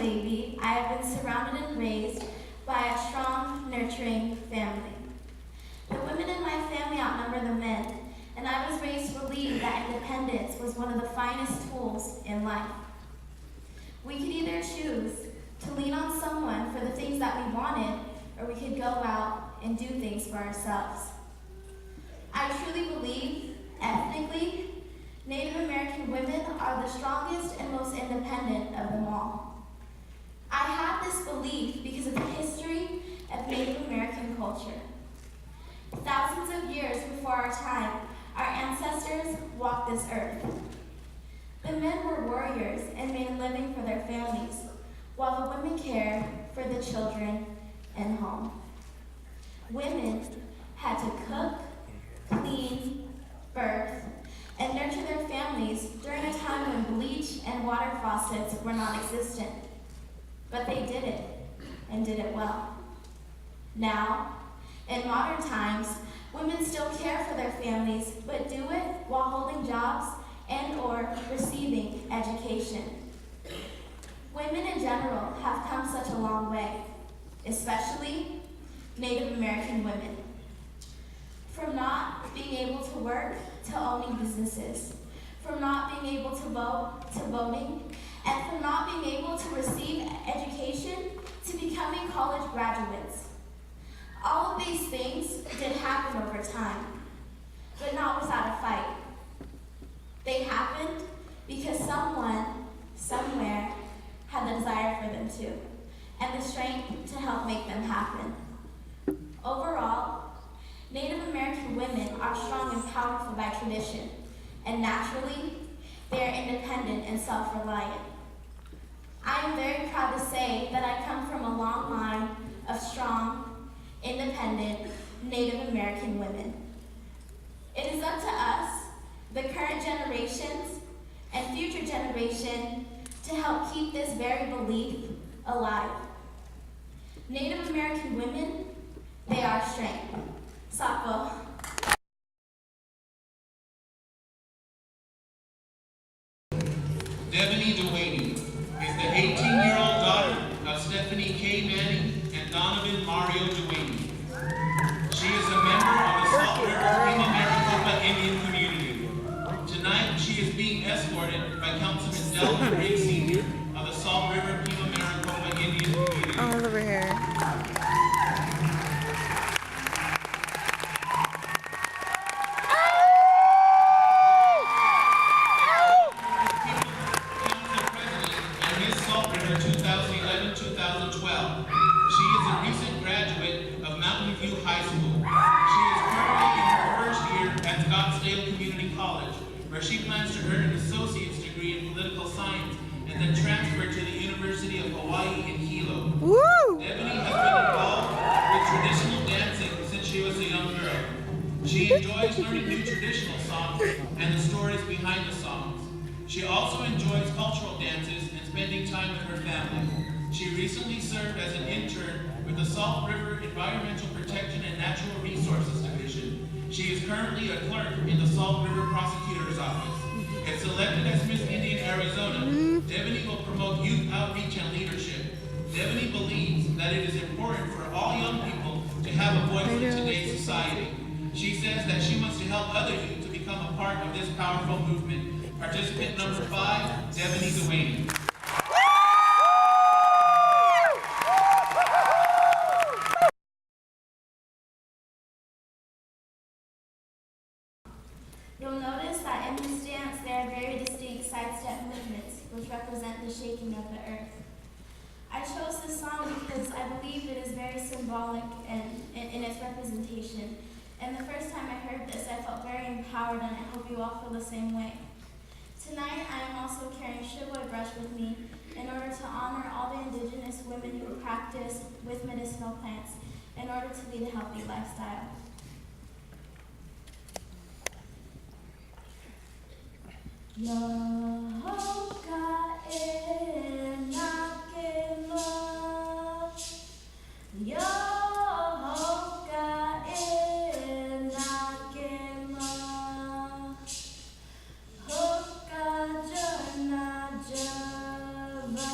baby, I have been surrounded and raised by a strong, nurturing family. The women in my family outnumber the men, and I was raised to believe that independence was one of the finest tools in life. We could either choose to lean on someone for the things that we wanted, or we could go out and do things for ourselves. I truly believe, ethnically, Native American women are the strongest and most independent of them all. I have this belief because of the history of Native American culture. Thousands of years before our time, our ancestors walked this earth. The men were warriors and made a living for their families, while the women cared for the children and home. Women had to cook, clean, birth, and nurture their families during a time when bleach and water faucets were non-existent. But they did it, and did it well. Now, in modern times, women still care for their families, but do it while holding jobs and/or receiving education. Women in general have come such a long way, especially Native American women. From not being able to work to owning businesses, from not being able to vote to voting, and from not being able to receive education to becoming college graduates. All of these things did happen over time, but not without a fight. They happened because someone, somewhere, had the desire for them to, and the strength to help make them happen. Overall, Native American women are strong and powerful by tradition, and naturally, they are independent and self-reliant. I am very proud to say that I come from a long line of strong, independent Native American women. It is up to us, the current generations and future generation, to help keep this very belief alive. Native American women, they are strength. Sapo. Deweynie is the 18-year-old daughter of Stephanie K. Manning and Donovan Mario Deweynie. She is a member of the Salt River Pima Maricopa Indian community. Tonight, she is being escorted by Councilman Delvin Ray Sr. of the Salt River Pima Maricopa Indian community. All over here. Where she plans to earn an associate's degree in political science and then transfer to the University of Hawaii in Hilo. Woo! Devanie has been involved with traditional dancing since she was a young girl. She enjoys learning new traditional songs and the stories behind the songs. She also enjoys cultural dances and spending time with her family. She recently served as an intern with the Salt River Environmental Protection and Natural Resources Division. She is currently a clerk in the Salt River Prosecutor's Office. If selected as Miss Indian Arizona, Devanie will promote youth outreach and leadership. Devanie believes that it is important for all young people to have a voice in today's society. She says that she wants to help other youth to become a part of this powerful movement. Participant number 5, Devanie Deweynie. You'll notice that in this dance there are very distinct sidestep movements which represent the shaking of the earth. I chose this song because I believe it is very symbolic in its representation. And the first time I heard this, I felt very empowered, and I hope you all feel the same way. Tonight, I am also carrying Shiboy brush with me in order to honor all the indigenous women who practice with medicinal plants in order to lead a healthy lifestyle. Yohoka e nakelo, Yohoka e nakelo, Hoka jana java,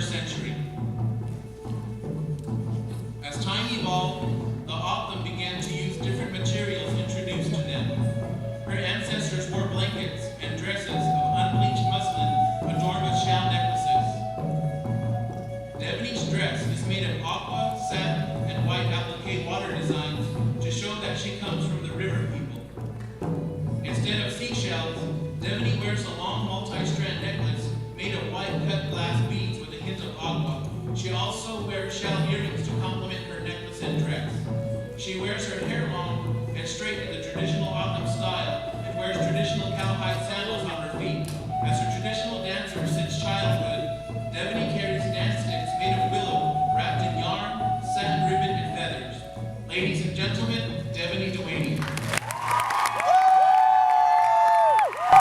21st century. As time evolved, the Otham began to use different materials introduced to them. Her ancestors wore blankets and dresses of unbleached muslin adorned with shell necklaces. Devanie's dress is made of aqua, satin, and white applique water designs to show that she comes from the river people. Instead of seashells, Devanie wears a long multi-strand necklace made of white cut glass beads with a hint of aqua. She also wears shell earrings to complement her necklace and dress. She wears her hair long and straightened